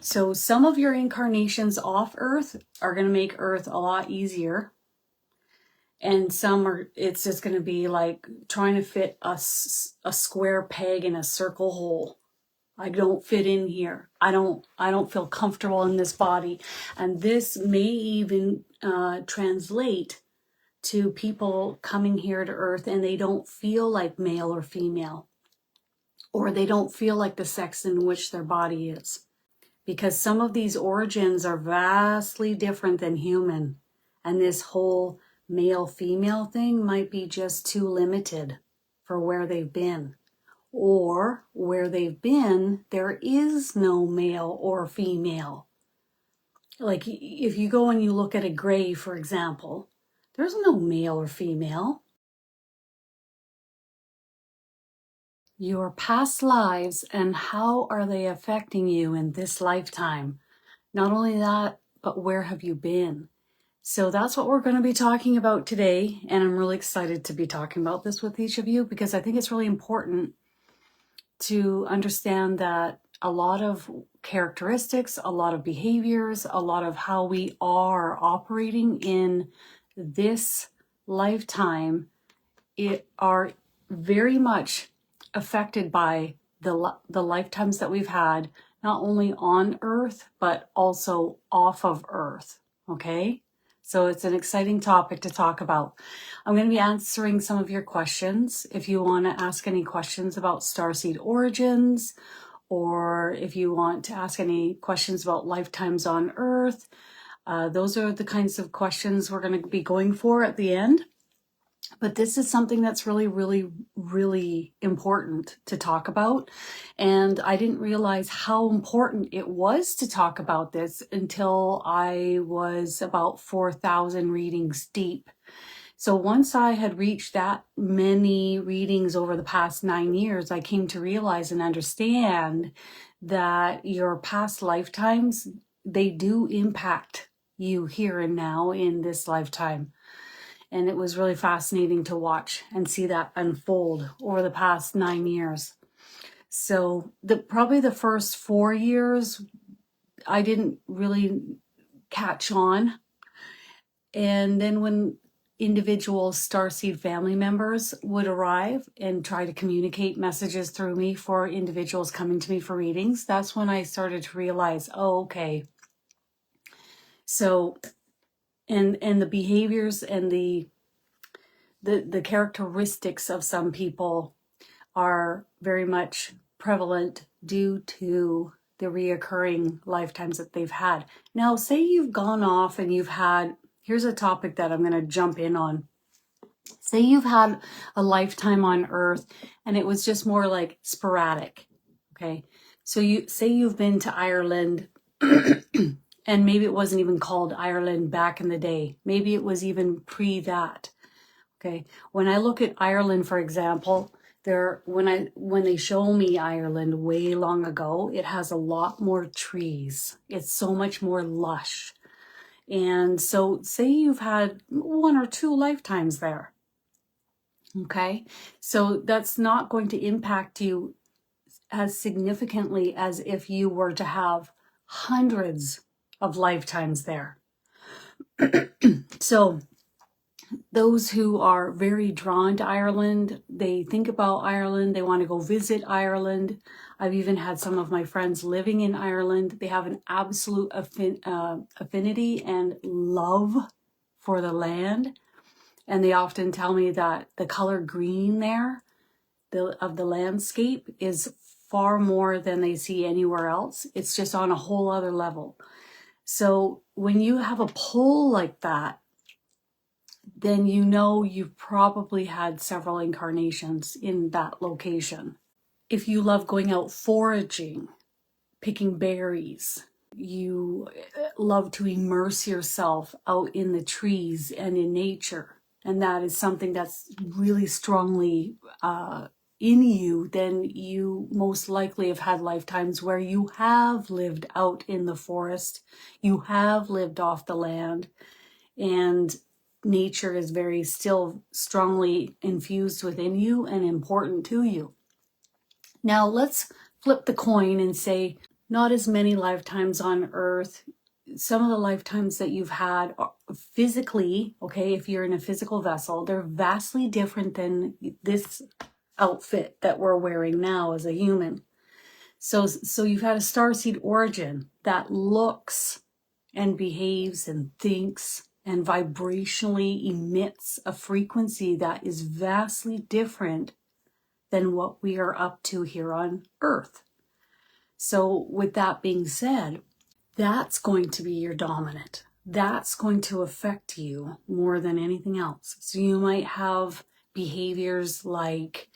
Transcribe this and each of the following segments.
So some of your incarnations off Earth are going to make Earth a lot easier. And some are, it's just going to be like trying to fit a square peg in a circle hole. I don't fit in here. I don't feel comfortable in this body. And this may even translate to people coming here to Earth and they don't feel like male or female, or they don't feel like the sex in which their body is. Because some of these origins are vastly different than human. And this whole male-female thing might be just too limited for where they've been. Or where they've been, there is no male or female. Like if you go and you look at a grave, for example, there's no male or female. Your past lives and how are they affecting you in this lifetime? Not only that, but where have you been? So that's what we're going to be talking about today. And I'm really excited to be talking about this with each of you because I think it's really important to understand that a lot of characteristics, a lot of behaviors, a lot of how we are operating in this lifetime are very much affected by the lifetimes that we've had, not only on Earth, but also off of Earth, okay? So it's an exciting topic to talk about. I'm going to be answering some of your questions. If you want to ask any questions about starseed origins, or if you want to ask any questions about lifetimes on Earth, those are the kinds of questions we're going to be going for at the end. But this is something that's really, really, really important to talk about. And I didn't realize how important it was to talk about this until I was about 4,000 readings deep. So once I had reached that many readings over the past 9 years, I came to realize and understand that your past lifetimes, they do impact you here and now in this lifetime. And it was really fascinating to watch and see that unfold over the past 9 years. So probably the first 4 years, I didn't really catch on. And then when individual starseed family members would arrive and try to communicate messages through me for individuals coming to me for readings, that's when I started to realize, oh, okay. So, and the behaviors and the characteristics of some people are very much prevalent due to the reoccurring lifetimes that they've had. Now, say you've gone off and you've had, here's a topic that I'm going to jump in on. Say you've had a lifetime on Earth and it was just more like sporadic, okay? So you say you've been to Ireland and maybe it wasn't even called Ireland back in the day. Maybe it was even pre that. Okay, when I look at Ireland, for example, when they show me Ireland way long ago, it has a lot more trees. It's so much more lush. And so say you've had 1 or 2 lifetimes there. Okay, so that's not going to impact you as significantly as if you were to have hundreds of lifetimes there. So those who are very drawn to Ireland, they think about Ireland, they want to go visit Ireland. I've even had some of my friends living in Ireland. They have an absolute affinity and love for the land. And they often tell me that the color green there of the landscape is far more than they see anywhere else. It's just on a whole other level. So when you have a pull like that, then you know you've probably had several incarnations in that location. If you love going out foraging, picking berries, you love to immerse yourself out in the trees and in nature, and that is something that's really strongly in you, then you most likely have had lifetimes where you have lived out in the forest, you have lived off the land, and nature is very still strongly infused within you and important to you. Now let's flip the coin and say not as many lifetimes on Earth. Some of the lifetimes that you've had physically, okay, if you're in a physical vessel, they're vastly different than this outfit that we're wearing now as a human. So you've had a starseed origin that looks and behaves and thinks and vibrationally emits a frequency that is vastly different than what we are up to here on Earth. So with that being said, that's going to be your dominant. That's going to affect you more than anything else. So you might have behaviors like,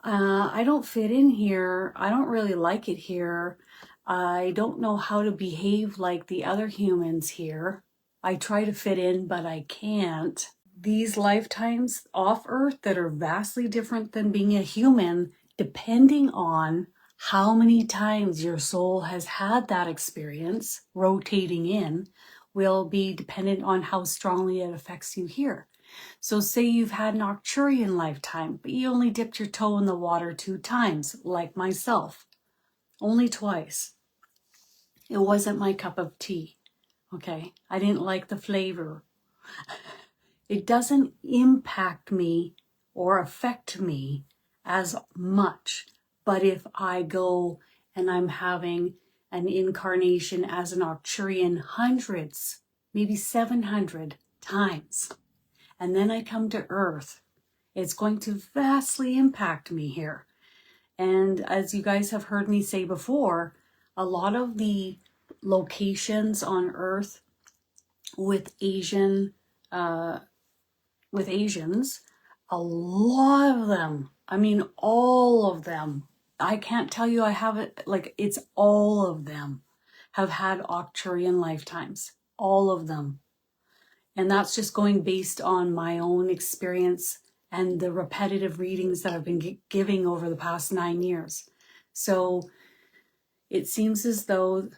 I don't fit in here. I don't really like it here. I don't know how to behave like the other humans here. I try to fit in, but I can't. These lifetimes off Earth that are vastly different than being a human, depending on how many times your soul has had that experience rotating in, will be dependent on how strongly it affects you here. So say you've had an Arcturian lifetime, but you only dipped your toe in the water 2 times, like myself. Only twice. It wasn't my cup of tea, okay? I didn't like the flavor. It doesn't impact me or affect me as much. But if I go and I'm having an incarnation as an Arcturian hundreds, maybe 700 times, and then I come to Earth, it's going to vastly impact me here. And as you guys have heard me say before, a lot of the locations on Earth with Asians, a lot of them, I mean, all of them, I can't tell you I have it, like it's all of them have had Arcturian lifetimes, all of them. And that's just going based on my own experience and the repetitive readings that I've been giving over the past 9 years. So it seems as though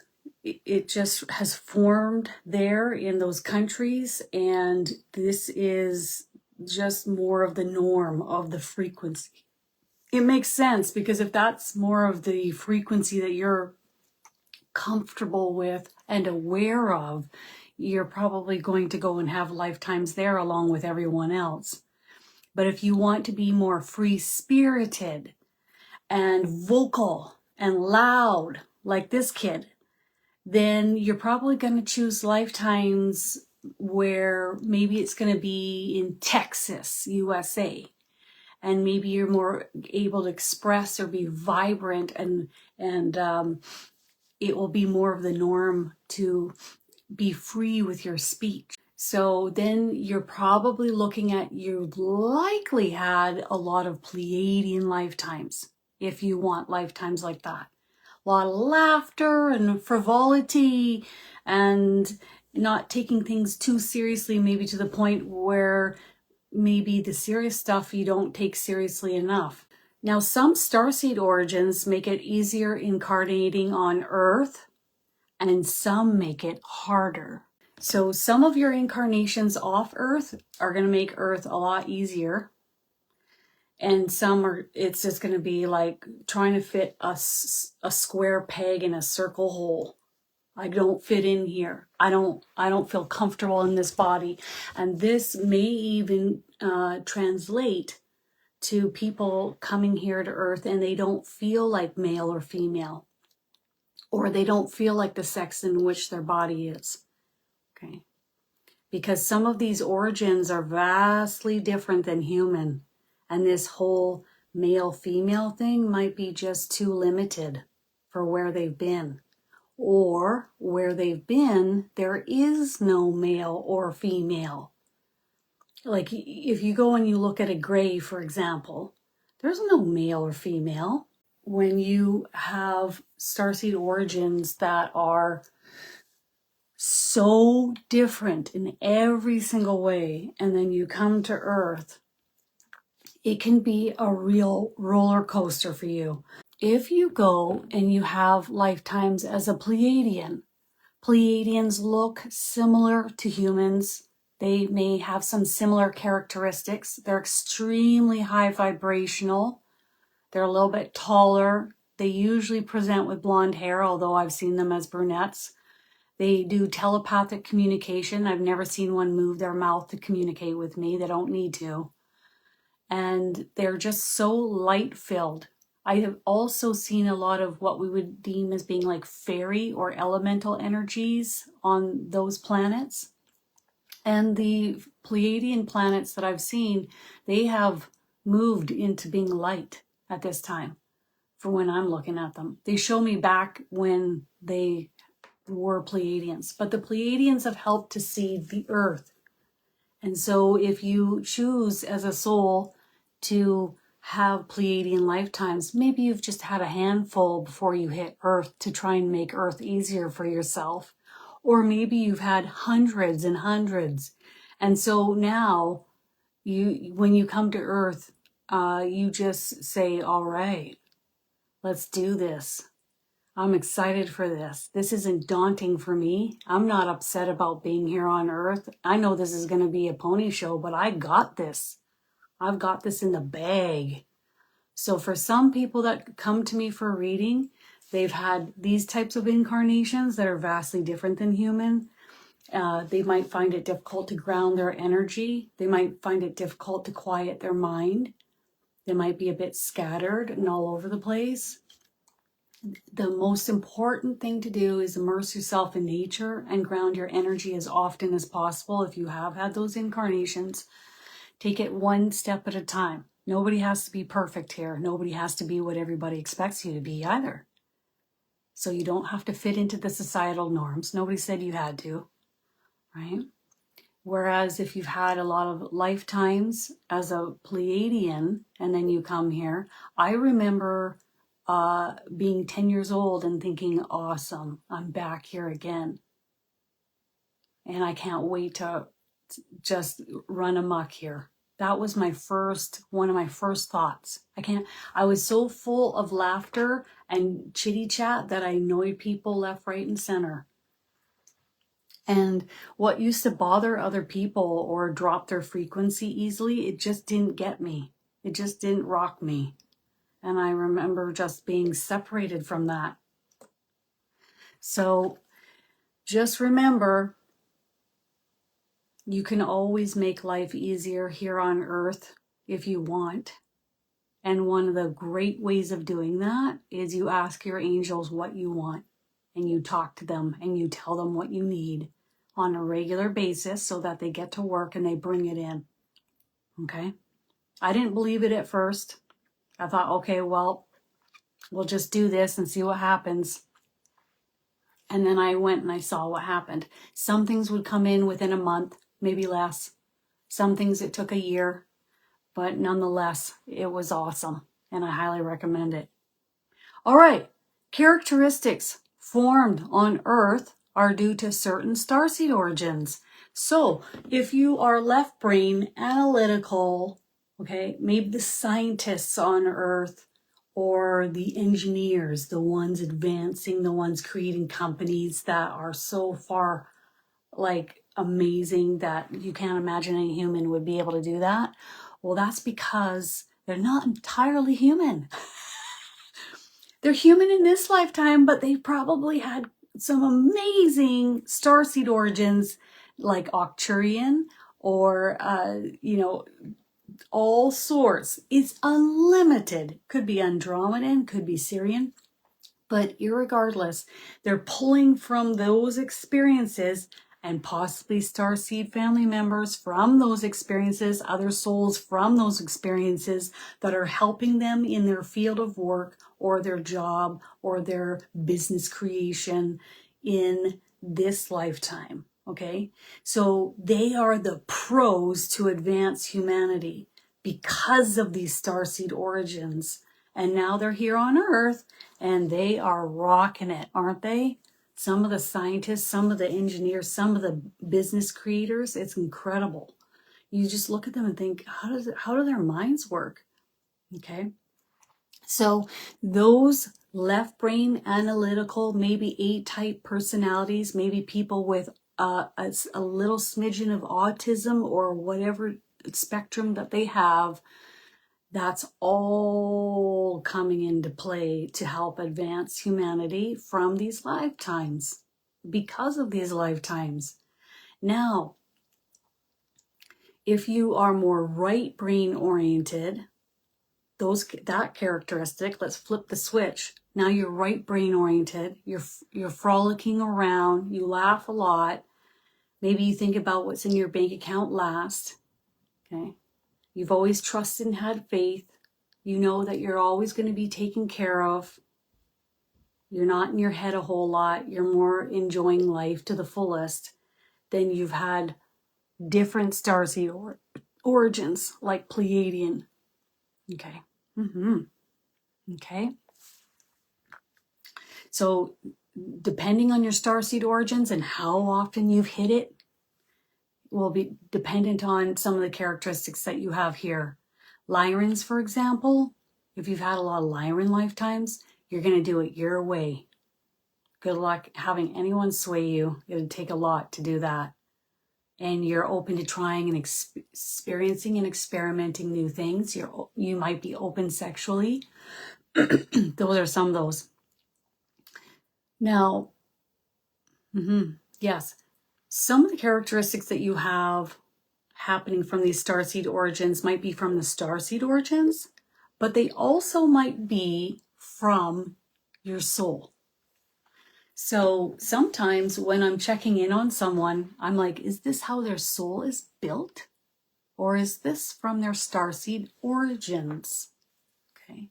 it just has formed there in those countries, and this is just more of the norm of the frequency. It makes sense, because if that's more of the frequency that you're comfortable with and aware of, you're probably going to go and have lifetimes there along with everyone else. But if you want to be more free-spirited and vocal and loud like this kid, then you're probably going to choose lifetimes where maybe it's going to be in Texas, USA. And maybe you're more able to express or be vibrant, and it will be more of the norm to be free with your speech. So then you're probably looking at, you've likely had a lot of Pleiadian lifetimes, if you want lifetimes like that. A lot of laughter and frivolity and not taking things too seriously, maybe to the point where maybe the serious stuff you don't take seriously enough. Now, some starseed origins make it easier incarnating on Earth, and some make it harder. So some of your incarnations off Earth are going to make Earth a lot easier. And some are, it's just going to be like trying to fit a square peg in a circle hole. I don't fit in here. I don't feel comfortable in this body. And this may even translate to people coming here to Earth and they don't feel like male or female, or they don't feel like the sex in which their body is. Okay. Because some of these origins are vastly different than human. And this whole male-female thing might be just too limited for where they've been. Or where they've been, there is no male or female. Like if you go and you look at a grave, for example, there's no male or female. When you have starseed origins that are so different in every single way, and then you come to Earth, it can be a real roller coaster for you. If you go and you have lifetimes as a Pleiadian, Pleiadians look similar to humans. They may have some similar characteristics. They're extremely high vibrational. They're a little bit taller. They usually present with blonde hair, although I've seen them as brunettes. They do telepathic communication. I've never seen one move their mouth to communicate with me. They don't need to. And they're just so light-filled. I have also seen a lot of what we would deem as being like fairy or elemental energies on those planets. And the Pleiadian planets that I've seen, they have moved into being light at this time for when I'm looking at them. They show me back when they were Pleiadians, but the Pleiadians have helped to seed the earth. And so if you choose as a soul to have Pleiadian lifetimes, maybe you've just had a handful before you hit earth to try and make earth easier for yourself. Or maybe you've had hundreds and hundreds. And so now when you come to earth, you just say, all right, let's do this. I'm excited for this. This isn't daunting for me. I'm not upset about being here on earth. I know this is going to be a pony show, but I got this. I've got this in the bag. So for some people that come to me for a reading, they've had these types of incarnations that are vastly different than human. They might find it difficult to ground their energy. They might find it difficult to quiet their mind. They might be a bit scattered and all over the place. The most important thing to do is immerse yourself in nature and ground your energy as often as possible. If you have had those incarnations, take it one step at a time. Nobody has to be perfect here. Nobody has to be what everybody expects you to be either. So you don't have to fit into the societal norms. Nobody said you had to, right? Whereas if you've had a lot of lifetimes as a Pleiadian and then you come here, I remember being 10 years old and thinking, awesome, I'm back here again. And I can't wait to just run amok here. That was one of my first thoughts. I was so full of laughter and chitty chat that I annoyed people left, right, and center. And what used to bother other people or drop their frequency easily, it just didn't get me. It just didn't rock me. And I remember just being separated from that. So just remember, you can always make life easier here on earth if you want. And one of the great ways of doing that is you ask your angels what you want. And you talk to them and you tell them what you need on a regular basis so that they get to work and they bring it in. Okay? I didn't believe it at first. I thought, okay, well, we'll just do this and see what happens. And then I went and I saw what happened. Some things would come in within a month, maybe less. Some things it took a year, but nonetheless, it was awesome. And I highly recommend it. All right, characteristics formed on Earth are due to certain starseed origins. So if you are left brain, analytical, okay, maybe the scientists on Earth or the engineers, the ones advancing, the ones creating companies that are so far like amazing that you can't imagine any human would be able to do that. Well, that's because they're not entirely human. They're human in this lifetime, but they've probably had some amazing starseed origins like Arcturian or, all sorts. It's unlimited. Could be Andromedan, could be Syrian. But irregardless, they're pulling from those experiences and possibly starseed family members from those experiences, other souls from those experiences that are helping them in their field of work or their job or their business creation in this lifetime. Okay, so they are the pros to advance humanity because of these starseed origins. And now they're here on Earth and they are rocking it, aren't they? Some of the scientists, some of the engineers, some of the business creators, it's incredible. You just look at them and think, how do their minds work? Okay. So those left brain analytical, maybe A-type personalities, maybe people with a little smidgen of autism or whatever spectrum that they have, That's all coming into play to help advance humanity from these lifetimes, because of these lifetimes. Now, if you are more right brain oriented, that characteristic, let's flip the switch. Now you're right brain oriented, you're frolicking around, you laugh a lot. Maybe you think about what's in your bank account last. Okay. You've always trusted and had faith. You know that you're always going to be taken care of. You're not in your head a whole lot. You're more enjoying life to the fullest. Then you've had different starseed origins, like Pleiadian. Okay. Okay. So depending on your starseed origins and how often you've hit it will be dependent on some of the characteristics that you have here. Lyrans, for example, if you've had a lot of Lyran lifetimes, you're going to do it your way. Good luck having anyone sway you. It would take a lot to do that. And you're open to trying and experiencing and experimenting new things. You might be open sexually. Those are some of those. Now, yes, some of the characteristics that you have happening from these starseed origins might be from the starseed origins, but they also might be from your soul. So sometimes when I'm checking in on someone, I'm like, is this how their soul is built? Or is this from their starseed origins? Okay.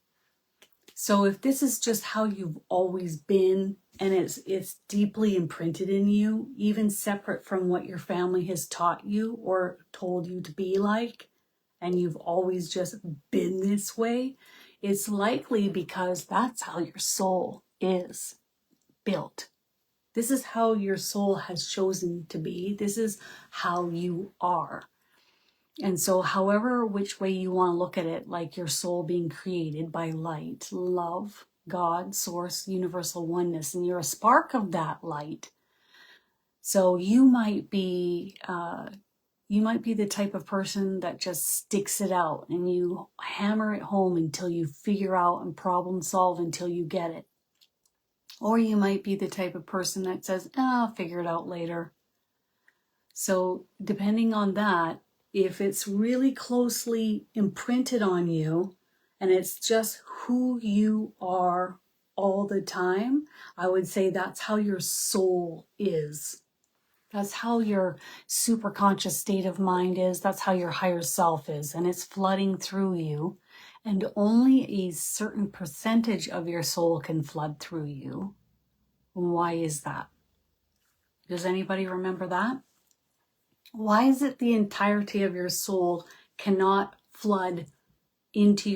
So if this is just how you've always been and it's deeply imprinted in you, even separate from what your family has taught you or told you to be like, and you've always just been this way, it's likely because that's how your soul is built. This is how your soul has chosen to be. This is how you are. And so however which way you want to look at it, like your soul being created by light, love, God, source, universal oneness, and you're a spark of that light. So you might be the type of person that just sticks it out and you hammer it home until you figure out and problem solve until you get it. Or you might be the type of person that says, I'll figure it out later. So depending on that, if it's really closely imprinted on you and it's just who you are all the time, I would say that's how your soul is. That's how your superconscious state of mind is. That's how your higher self is. And it's flooding through you. And only a certain percentage of your soul can flood through you. Why is that? Does anybody remember that? Why is it the entirety of your soul cannot flood into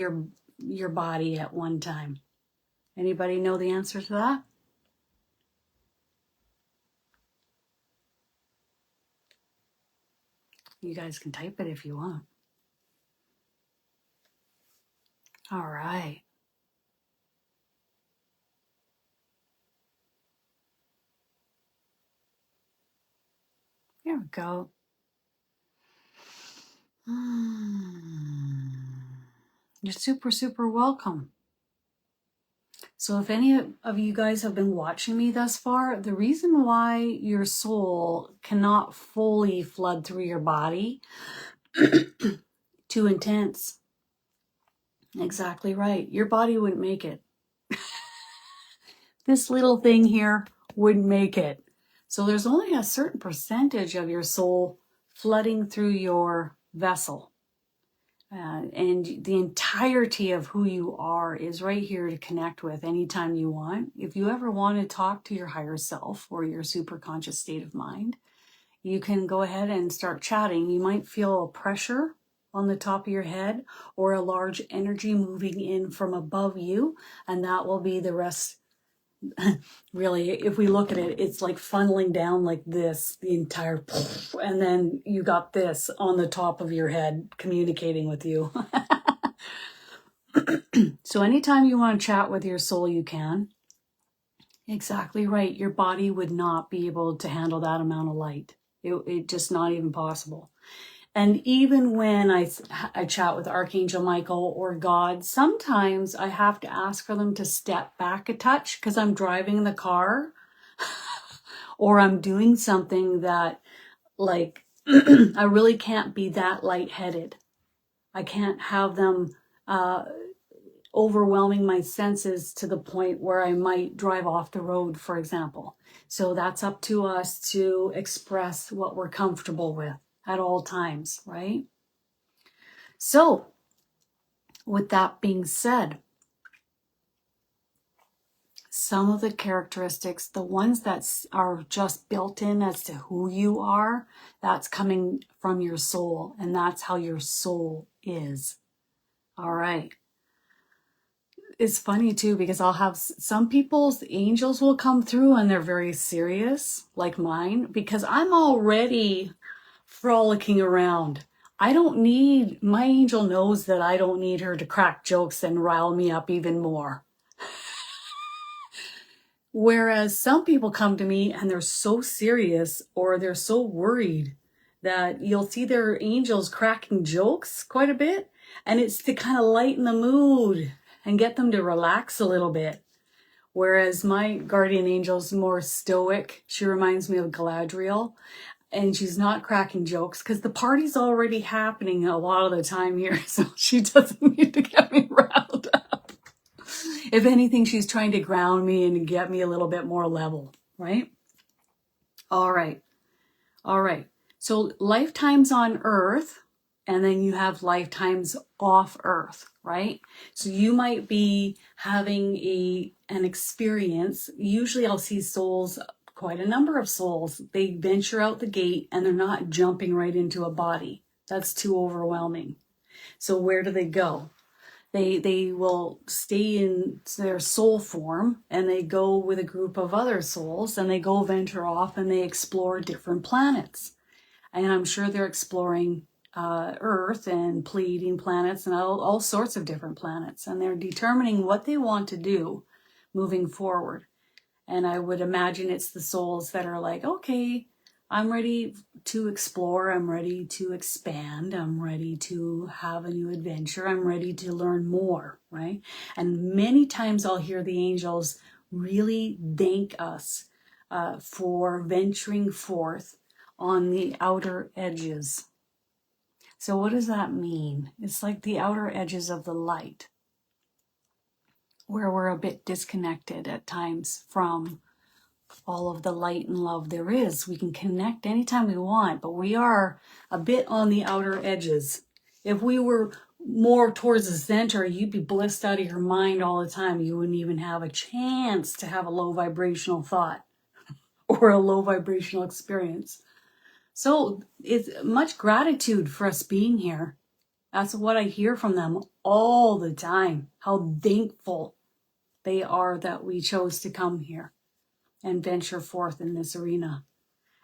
your body at one time? Anybody know the answer to that? You guys can type it if you want. All right. Here we go. You're super, super welcome. So if any of you guys have been watching me thus far, the reason why your soul cannot fully flood through your body, too intense. Exactly right. Your body wouldn't make it. This little thing here wouldn't make it. So there's only a certain percentage of your soul flooding through your vessel. And the entirety of who you are is right here to connect with anytime you want. If you ever want to talk to your higher self or your superconscious state of mind, you can go ahead and start chatting. You might feel a pressure on the top of your head or a large energy moving in from above you, and that will be the rest. Really, if we look at it, it's like funneling down like this, the entire, and then you got this on the top of your head communicating with you. So anytime you want to chat with your soul, you can. Exactly right. Your body would not be able to handle that amount of light. It just not even possible. And even when I chat with Archangel Michael or God, sometimes I have to ask for them to step back a touch because I'm driving the car or I'm doing something that, like, I really can't be that lightheaded. I can't have them overwhelming my senses to the point where I might drive off the road, for example. So that's up to us to express what we're comfortable with at all times, right? So, with that being said, some of the characteristics, the ones that are just built in as to who you are, that's coming from your soul, and that's how your soul is. All right. It's funny too, because I'll have some people's angels will come through and they're very serious, like mine, because I'm already frolicking around. I don't need, my angel knows that I don't need her to crack jokes and rile me up even more. Whereas some people come to me and they're so serious or they're so worried that you'll see their angels cracking jokes quite a bit. And it's to kind of lighten the mood and get them to relax a little bit. Whereas my guardian angel's more stoic. She reminds me of Galadriel. And she's not cracking jokes because the party's already happening a lot of the time here. So she doesn't need to get me riled up. If anything, she's trying to ground me and get me a little bit more level, right? All right. All right. So lifetimes on Earth, and then you have lifetimes off Earth, right? So you might be having an experience. Usually I'll see souls, quite a number of souls. They venture out the gate and they're not jumping right into a body. That's too overwhelming. So where do they go? They will stay in their soul form and they go with a group of other souls and they go venture off and they explore different planets. And I'm sure they're exploring Earth and Pleiadian planets and all sorts of different planets. And they're determining what they want to do moving forward. And I would imagine it's the souls that are like, okay, I'm ready to explore. I'm ready to expand. I'm ready to have a new adventure. I'm ready to learn more, right? And many times I'll hear the angels really thank us for venturing forth on the outer edges. So what does that mean? It's like the outer edges of the light, where we're a bit disconnected at times from all of the light and love there is. We can connect anytime we want, but we are a bit on the outer edges. If we were more towards the center, you'd be blissed out of your mind all the time. You wouldn't even have a chance to have a low vibrational thought or a low vibrational experience. So it's much gratitude for us being here. That's what I hear from them all the time, how thankful they are that we chose to come here and venture forth in this arena.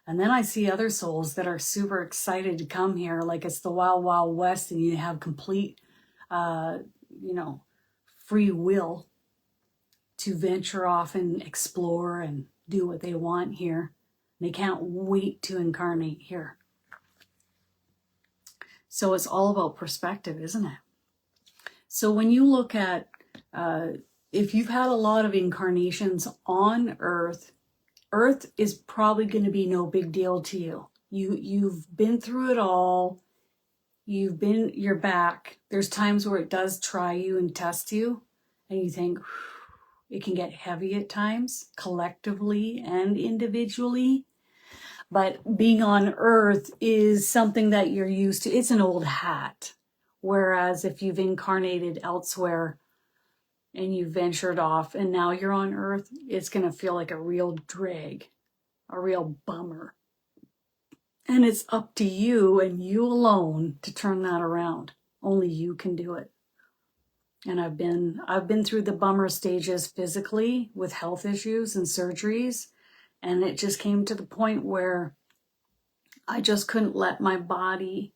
And then I see other souls that are super excited to come here, like it's the wild, wild west and you have complete, free will to venture off and explore and do what they want here. They can't wait to incarnate here. So it's all about perspective, isn't it? So when you look at, if you've had a lot of incarnations on Earth, Earth is probably going to be no big deal to you. You've been through it all. You're back. There's times where it does try you and test you, and you think it can get heavy at times, collectively and individually. But being on Earth is something that you're used to. It's an old hat. Whereas if you've incarnated elsewhere and you ventured off and now you're on Earth, it's going to feel like a real drag, a real bummer. And it's up to you and you alone to turn that around. Only you can do it. And I've been through the bummer stages physically with health issues and surgeries. And it just came to the point where I just couldn't let my body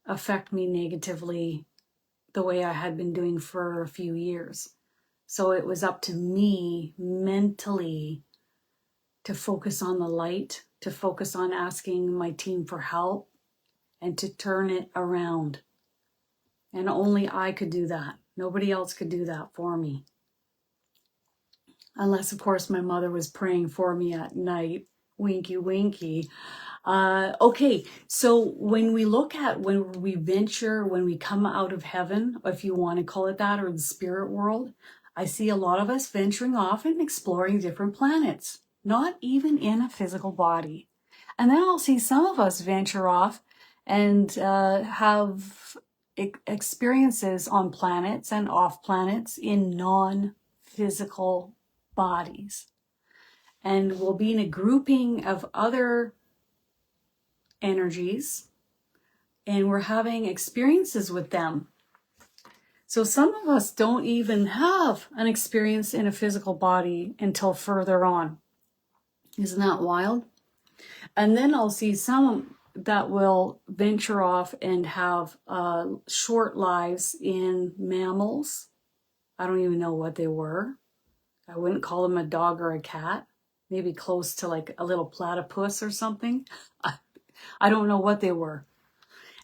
affect me negatively the way I had been doing for a few years. So it was up to me mentally to focus on the light, to focus on asking my team for help and to turn it around. And only I could do that. Nobody else could do that for me. Unless, of course, my mother was praying for me at night. Winky, winky. Okay, so when we look at, when we venture, when we come out of heaven, if you want to call it that, or the spirit world, I see a lot of us venturing off and exploring different planets, not even in a physical body. And then I'll see some of us venture off and have experiences on planets and off planets in non-physical bodies. And we'll be in a grouping of other energies, and we're having experiences with them. So some of us don't even have an experience in a physical body until further on. Isn't that wild? And then I'll see some that will venture off and have short lives in mammals. I don't even know what they were. I wouldn't call them a dog or a cat. Maybe close to like a little platypus or something. I don't know what they were.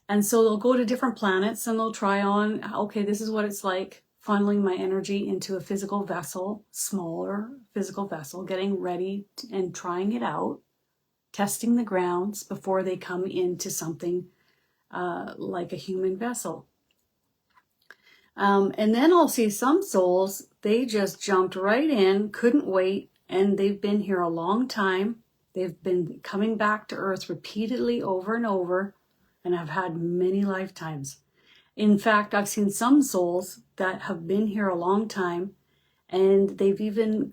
And so they'll go to different planets and they'll try on, okay, this is what it's like funneling my energy into a physical vessel, smaller physical vessel, getting ready and trying it out, testing the grounds before they come into something like a human vessel. And then I'll see some souls, they just jumped right in, couldn't wait, and they've been here a long time. They've been coming back to Earth repeatedly over and over, and have had many lifetimes. In fact, I've seen some souls that have been here a long time, and they've even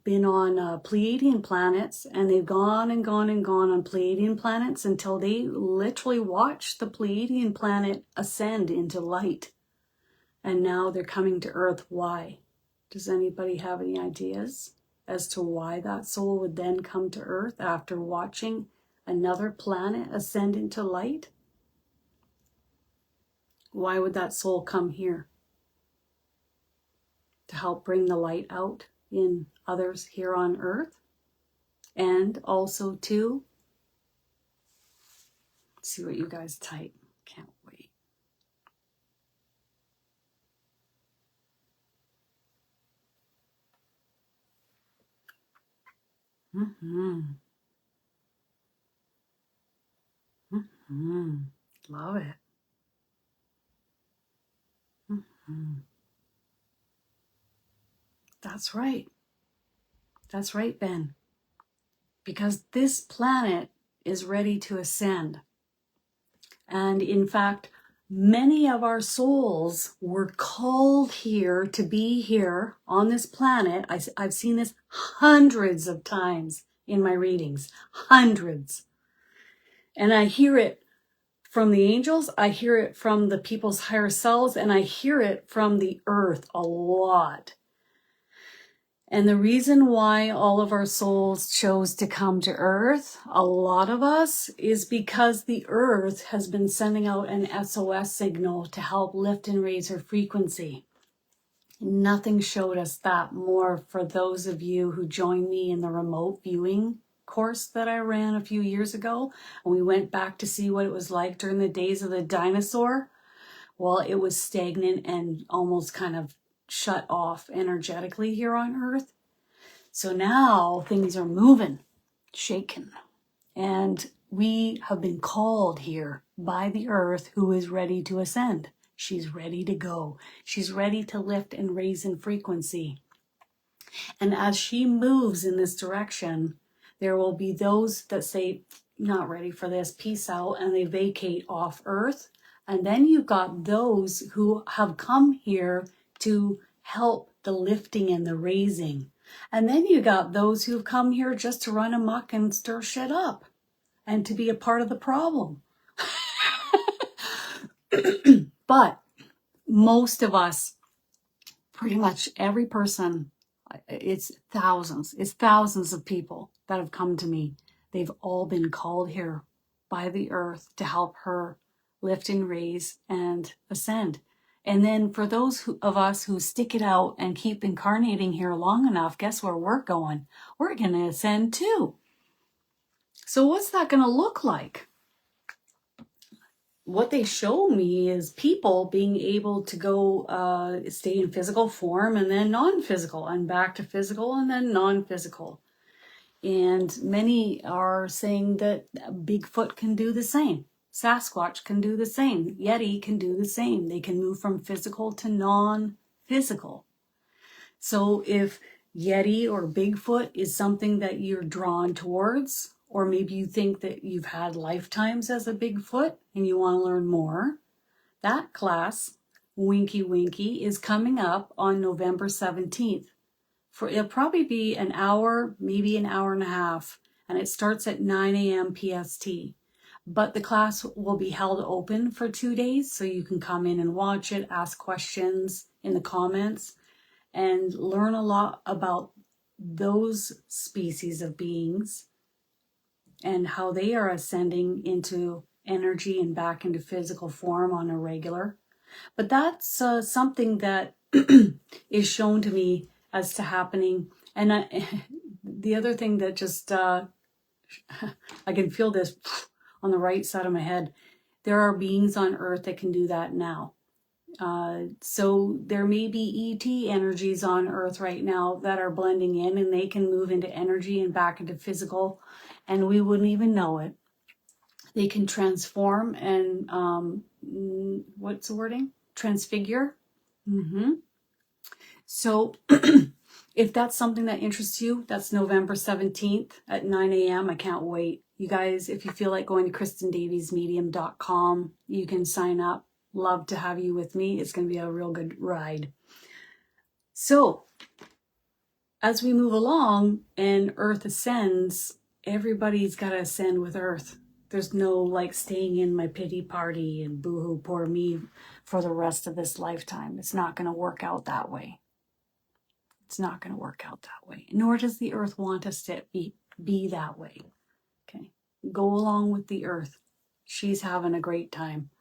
been on Pleiadian planets, and they've gone and gone and gone on Pleiadian planets until they literally watched the Pleiadian planet ascend into light. And now they're coming to Earth. Why? Does anybody have any ideas as to why that soul would then come to Earth after watching another planet ascend into light? Why would that soul come here? To help bring the light out in others here on Earth? And also to, let's see what you guys type. Can't wait. Love it. That's right. That's right, Ben. Because this planet is ready to ascend. And in fact, many of our souls were called here to be here on this planet. I've seen this hundreds of times in my readings. Hundreds. And I hear it from the angels, I hear it from the people's higher selves, and I hear it from the earth a lot. And the reason why all of our souls chose to come to Earth, a lot of us, is because the Earth has been sending out an SOS signal to help lift and raise her frequency. Nothing showed us that more for those of you who joined me in the remote viewing course that I ran a few years ago. And we went back to see what it was like during the days of the dinosaur. Well, it was stagnant and almost kind of shut off energetically here on Earth. So now things are moving, shaking, and we have been called here by the Earth, who is ready to ascend. She's ready to go. She's ready to lift and raise in frequency. And as she moves in this direction, there will be those that say, not ready for this, peace out, and they vacate off Earth. And then you've got those who have come here to help the lifting and the raising. And then you got those who've come here just to run amok and stir shit up and to be a part of the problem. But most of us, pretty much every person, it's thousands of people that have come to me. They've all been called here by the Earth to help her lift and raise and ascend. And then for those of us who stick it out and keep incarnating here long enough, guess where we're going? We're going to ascend too. So what's that going to look like? what they show me is people being able to go stay in physical form and then non-physical and back to physical and then non-physical. And many are saying that Bigfoot can do the same. Sasquatch can do the same. Yeti can do the same. They can move from physical to non-physical. So if Yeti or Bigfoot is something that you're drawn towards, or maybe you think that you've had lifetimes as a Bigfoot and you want to learn more, that class, Winky Winky, is coming up on November 17th. It'll probably be an hour, maybe an hour and a half, and it starts at 9 a.m. PST. But the class will be held open for 2 days, so you can come in and watch it, ask questions in the comments, and learn a lot about those species of beings and how they are ascending into energy and back into physical form on a regular. But that's something that is shown to me as to happening. And the other thing that just, I can feel this on the right side of my head. There are beings on Earth that can do that now. So there may be ET energies on Earth right now that are blending in, and they can move into energy and back into physical, and we wouldn't even know it. They can transform and, what's the wording? Transfigure. So if that's something that interests you, that's November 17th at 9 a.m. I can't wait. You guys, if you feel like going to KristinDaviesMedium.com, you can sign up. Love to have you with me. It's going to be a real good ride. So as we move along and Earth ascends, everybody's got to ascend with Earth. There's no like staying in my pity party and boohoo poor me for the rest of this lifetime. It's not going to work out that way. It's not going to work out that way. Nor does the Earth want us to be that way. Okay. Go along with the Earth. She's having a great time.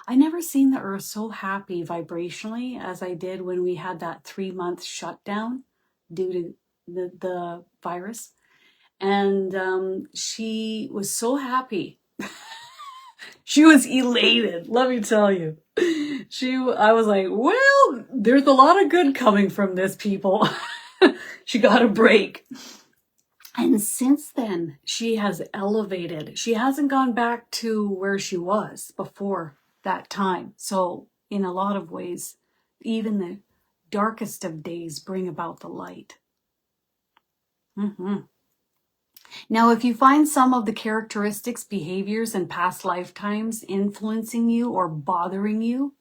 I never seen the Earth so happy vibrationally as I did when we had that 3-month shutdown due to the virus. And she was so happy. She was elated, let me tell you. I was like, well, there's a lot of good coming from this, people. She got a break. And since then, she has elevated. She hasn't gone back to where she was before that time. So in a lot of ways, even the darkest of days bring about the light. Now, if you find some of the characteristics, behaviors, and past lifetimes influencing you or bothering you,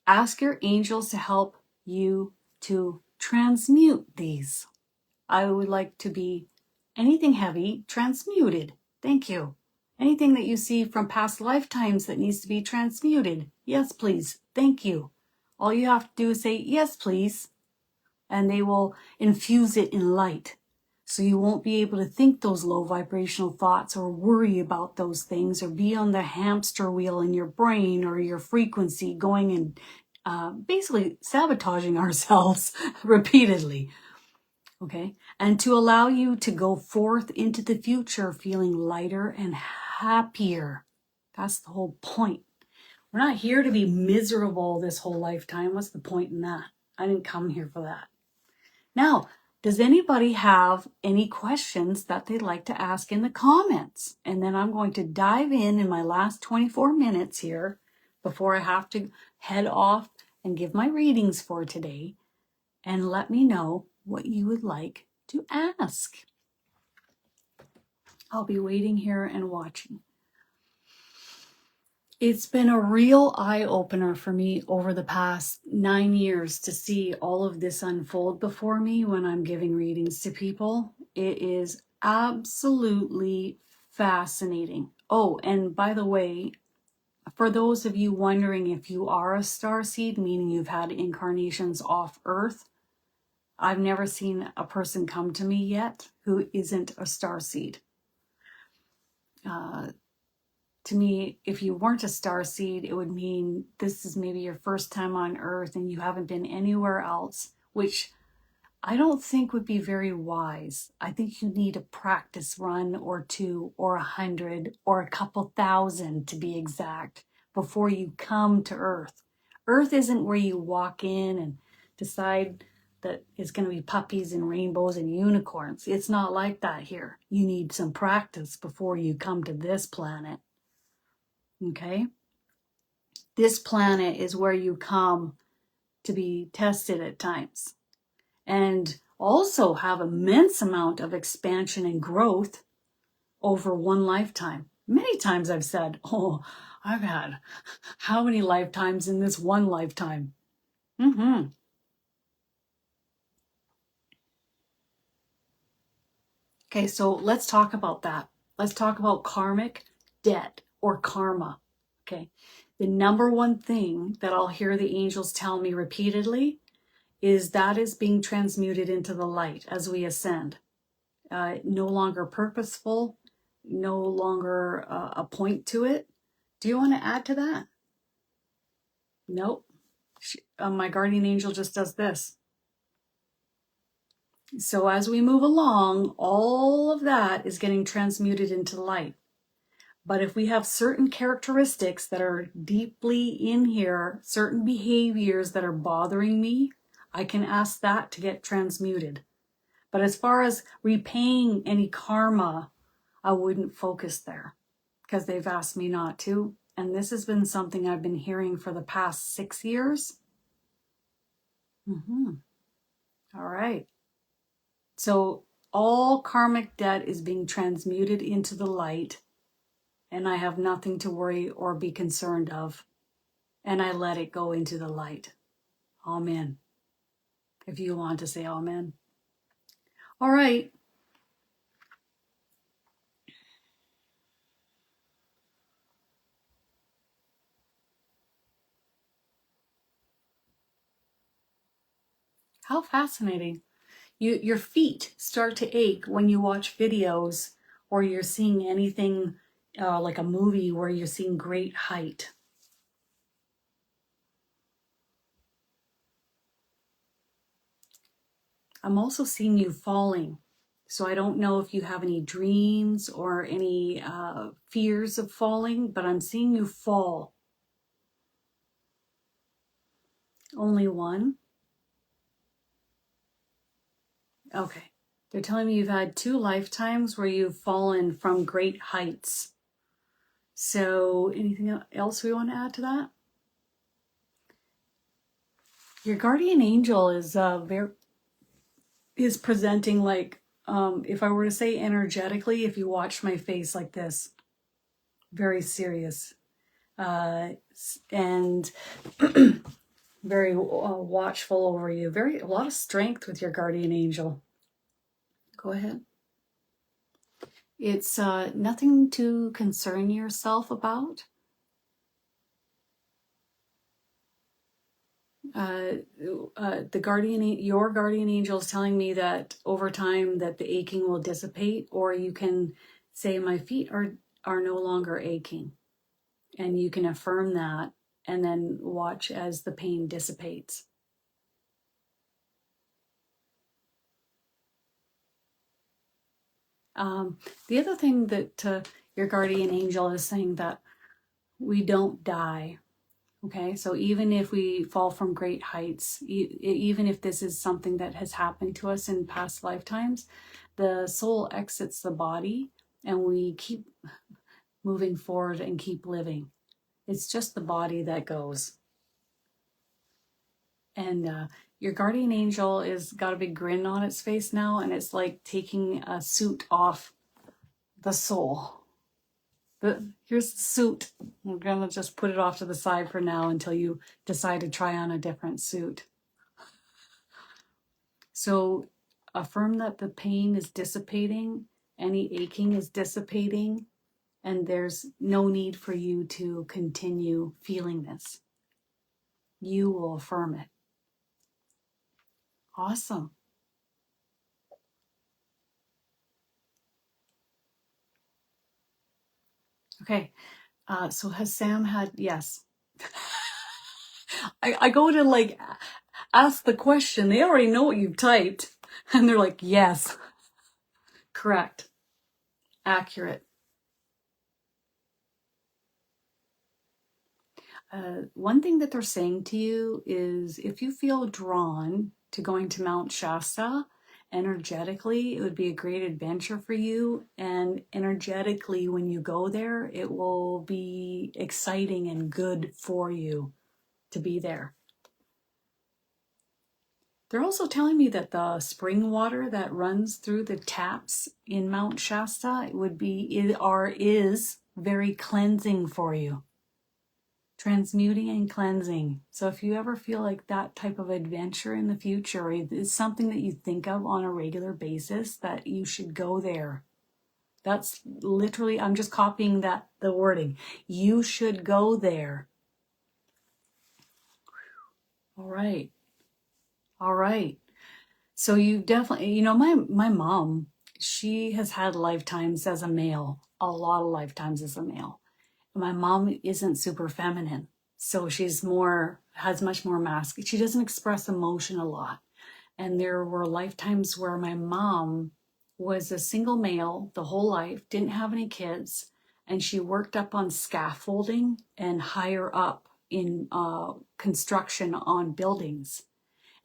ask your angels to help you to transmute these. I would like to be anything heavy transmuted. Thank you. Anything that you see from past lifetimes that needs to be transmuted. Yes, please. Thank you. All you have to do is say, yes, please. And they will infuse it in light. So you won't be able to think those low vibrational thoughts or worry about those things or be on the hamster wheel in your brain or your frequency going and basically sabotaging ourselves repeatedly. Okay. And to allow you to go forth into the future feeling lighter and happier. That's the whole point. We're not here to be miserable this whole lifetime. What's the point in that? I didn't come here for that. Now, does anybody have any questions that they'd like to ask in the comments? And then I'm going to dive in my last 24 minutes here before I have to head off and give my readings for today. And let me know what you would like to ask. I'll be waiting here and watching. It's been a real eye-opener for me over the past 9 years to see all of this unfold before me when I'm giving readings to people. It is absolutely fascinating. Oh, and by the way, for those of you wondering if you are a starseed, meaning you've had incarnations off Earth, I've never seen a person come to me yet who isn't a starseed. To me, if you weren't a starseed, it would mean this is maybe your first time on Earth and you haven't been anywhere else, which I don't think would be very wise. I think you need a practice run or two or 100 or a couple thousand to be exact before you come to Earth. Earth isn't where you walk in and decide that it's going to be puppies and rainbows and unicorns. It's not like that here. You need some practice before you come to this planet. Okay? This planet is where you come to be tested at times and also have immense amount of expansion and growth over one lifetime. Many times I've said, oh, I've had how many lifetimes in this one lifetime? Okay, so let's talk about that. Let's talk about karmic debt or karma. Okay, the number one thing that I'll hear the angels tell me repeatedly is that is being transmuted into the light as we ascend. No longer purposeful, no longer a point to it. Do you want to add to that? Nope. My guardian angel just does this. So as we move along, all of that is getting transmuted into the light. But if we have certain characteristics that are deeply in here, certain behaviors that are bothering me, I can ask that to get transmuted. But as far as repaying any karma, I wouldn't focus there because they've asked me not to. And this has been something I've been hearing for the past 6 years. All right. So all karmic debt is being transmuted into the light, and I have nothing to worry or be concerned of. And I let it go into the light. Amen. If you want to say amen. All right. How fascinating. Your feet start to ache when you watch videos or you're seeing anything like a movie where you're seeing great height. I'm also seeing you falling. So I don't know if you have any dreams or any fears of falling, but I'm seeing you fall. Only one? Okay. They're telling me you've had 2 lifetimes where you've fallen from great heights. So anything else we want to add to that? Your guardian angel is presenting like, if I were to say energetically, if you watch my face like this, very serious, and very watchful over you, a lot of strength with your guardian angel. Go ahead. It's nothing to concern yourself about. Your guardian angel is telling me that over time that the aching will dissipate, or you can say my feet are no longer aching, and you can affirm that and then watch as the pain dissipates. The other thing that your guardian angel is saying that we don't die. Okay, so even if we fall from great heights, even if this is something that has happened to us in past lifetimes, the soul exits the body and we keep moving forward and keep living. It's just the body that goes. And your guardian angel is got a big grin on its face now, and it's like taking a suit off the soul. Here's the suit. We're going to just put it off to the side for now until you decide to try on a different suit. So affirm that the pain is dissipating, any aching is dissipating, and there's no need for you to continue feeling this. You will affirm it. Awesome. Okay. So has Sam had, yes. I go to like ask the question. They already know what you've typed. And they're like, yes, correct, accurate. One thing that they're saying to you is if you feel drawn to going to Mount Shasta, energetically, it would be a great adventure for you. And energetically, when you go there, it will be exciting and good for you to be there. They're also telling me that the spring water that runs through the taps in Mount Shasta is very cleansing for you. Transmuting and cleansing. So if you ever feel like that type of adventure in the future is something that you think of on a regular basis, that you should go there. That's literally, I'm just copying the wording. You should go there. All right. All right. So you definitely, my mom, she has had lifetimes as a male, a lot of lifetimes as a male. My mom isn't super feminine, so has much more masculine. She doesn't express emotion a lot. And there were lifetimes where my mom was a single male the whole life, didn't have any kids, and she worked up on scaffolding and higher up in construction on buildings.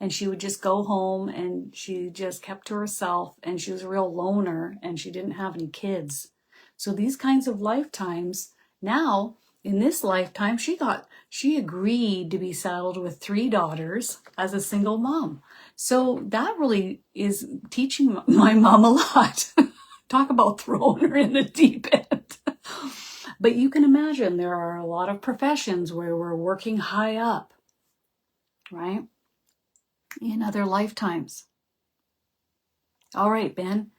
And she would just go home and she just kept to herself, and she was a real loner, and she didn't have any kids. So these kinds of lifetimes, now in this lifetime, she agreed to be saddled with 3 daughters as a single mom. So that really is teaching my mom a lot. Talk about throwing her in the deep end. But you can imagine there are a lot of professions where we're working high up, right? In other lifetimes. All right, Ben.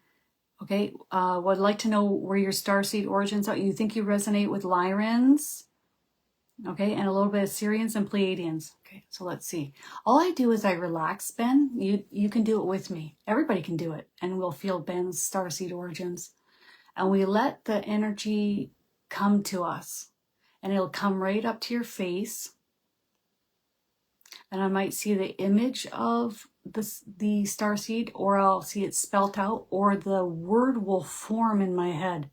Okay, would like to know where your starseed origins are. You think you resonate with Lyrans? Okay, and a little bit of Syrians and Pleiadians. Okay, so let's see. All I do is I relax, Ben. You can do it with me. Everybody can do it. And we'll feel Ben's starseed origins. And we let the energy come to us. And it'll come right up to your face. And I might see the image of the starseed, or I'll see it spelt out, or the word will form in my head.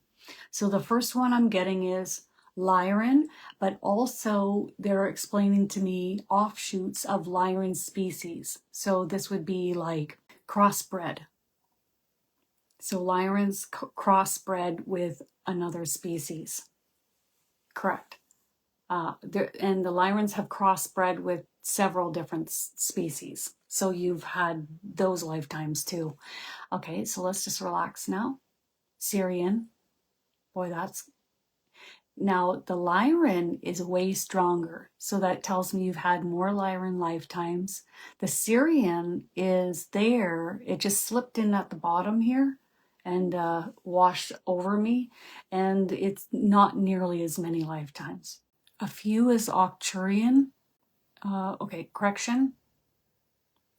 So the first one I'm getting is Lyran, but also they're explaining to me offshoots of Lyran species. So this would be like crossbred. So Lyran's crossbred with another species. Correct. And the Lyrans have crossbred with several different species. So you've had those lifetimes too. Okay, so let's just relax now. Syrian. Boy, now the Lyran is way stronger. So that tells me you've had more Lyran lifetimes. The Syrian is there. It just slipped in at the bottom here and washed over me. And it's not nearly as many lifetimes. A few is Arcturian. Okay, correction.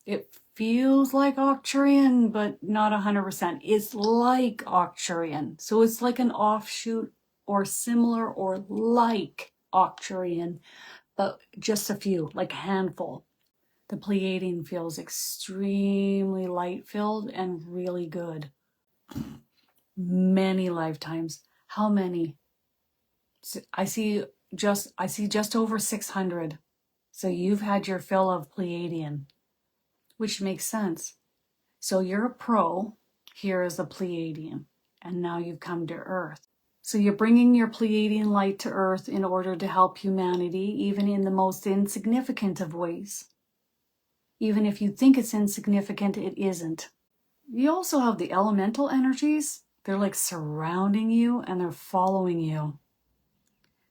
It feels like Arcturian, but not 100%. It's like Arcturian. So it's like an offshoot or similar or like Arcturian, but just a few, like a handful. The Pleiadian feels extremely light-filled and really good. Many lifetimes. How many? I see just over 600. So you've had your fill of Pleiadian, which makes sense. So you're a pro here as a Pleiadian, and now you've come to Earth. So you're bringing your Pleiadian light to Earth in order to help humanity, even in the most insignificant of ways. Even if you think it's insignificant, it isn't. You also have the elemental energies. They're like surrounding you and they're following you.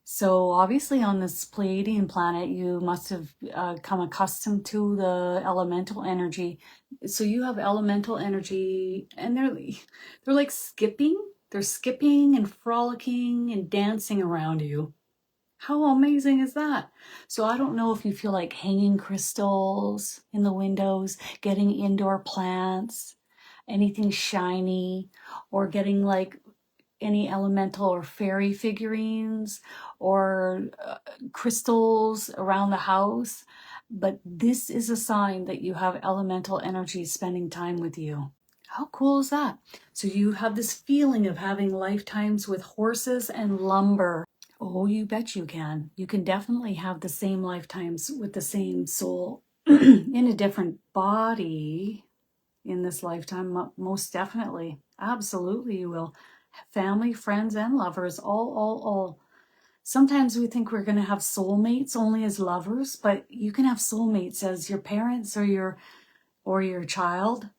So obviously on this Pleiadian planet, you must have come accustomed to the elemental energy. So you have elemental energy, and they're like skipping. They're skipping and frolicking and dancing around you. How amazing is that? So I don't know if you feel like hanging crystals in the windows, getting indoor plants, anything shiny, or getting like any elemental or fairy figurines or crystals around the house. But this is a sign that you have elemental energy spending time with you. How cool is that? So you have this feeling of having lifetimes with horses and lumber. Oh, you bet you can. You can definitely have the same lifetimes with the same soul in a different body in this lifetime. Most definitely. Absolutely you will. Family, friends, and lovers, all. Sometimes we think we're going to have soulmates only as lovers, but you can have soulmates as your parents or your child.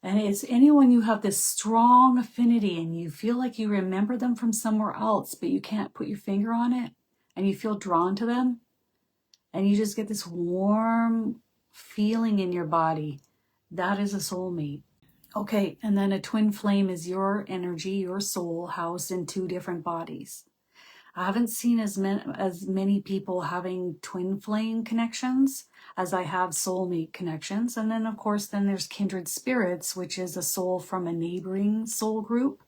And it's anyone you have this strong affinity and you feel like you remember them from somewhere else, but you can't put your finger on it, and you feel drawn to them, and you just get this warm feeling in your body. That is a soulmate. Okay, and then a twin flame is your energy, your soul housed in two different bodies. I haven't seen as many people having twin flame connections as I have soulmate connections. And then, of course, then there's kindred spirits, which is a soul from a neighboring soul group.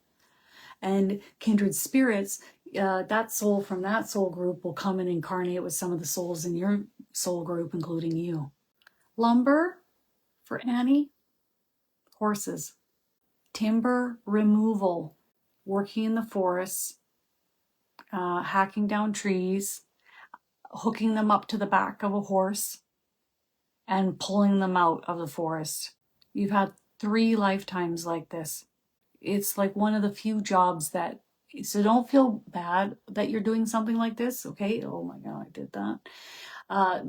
And kindred spirits, that soul from that soul group will come and incarnate with some of the souls in your soul group, including you. Lumber, for Annie, horses. Timber removal, working in the forests, hacking down trees, hooking them up to the back of a horse, and pulling them out of the forest. You've had 3 lifetimes like this. It's like one of the few jobs that, so don't feel bad that you're doing something like this, okay? Oh my God, I did that.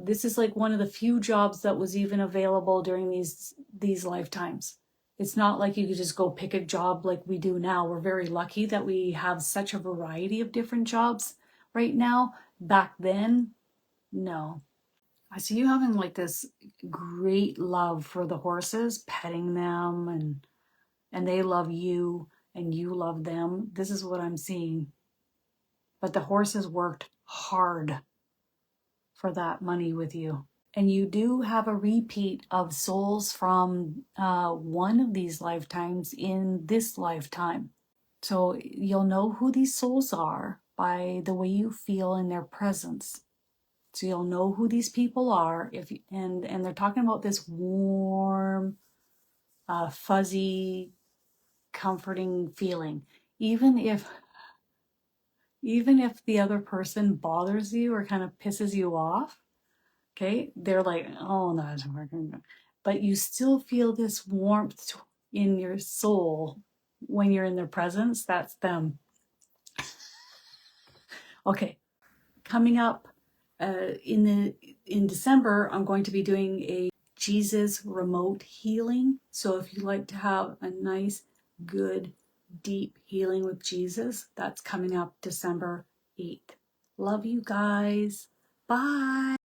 This is like one of the few jobs that was even available during these lifetimes. It's not like you could just go pick a job like we do now. We're very lucky that we have such a variety of different jobs right now. Back then, no. I see you having like this great love for the horses, petting them, and they love you and you love them. This is what I'm seeing. But the horses worked hard for that money with you. And you do have a repeat of souls from one of these lifetimes in this lifetime. So you'll know who these souls are by the way you feel in their presence. So you'll know who these people are, and they're talking about this warm, fuzzy, comforting feeling. Even if the other person bothers you or kind of pisses you off, okay, they're like, oh, that's working. But you still feel this warmth in your soul when you're in their presence. That's them. Okay, coming up in December, I'm going to be doing a Jesus remote healing. So if you like to have a nice, good, deep healing with Jesus, that's coming up December 8th. Love you guys. Bye.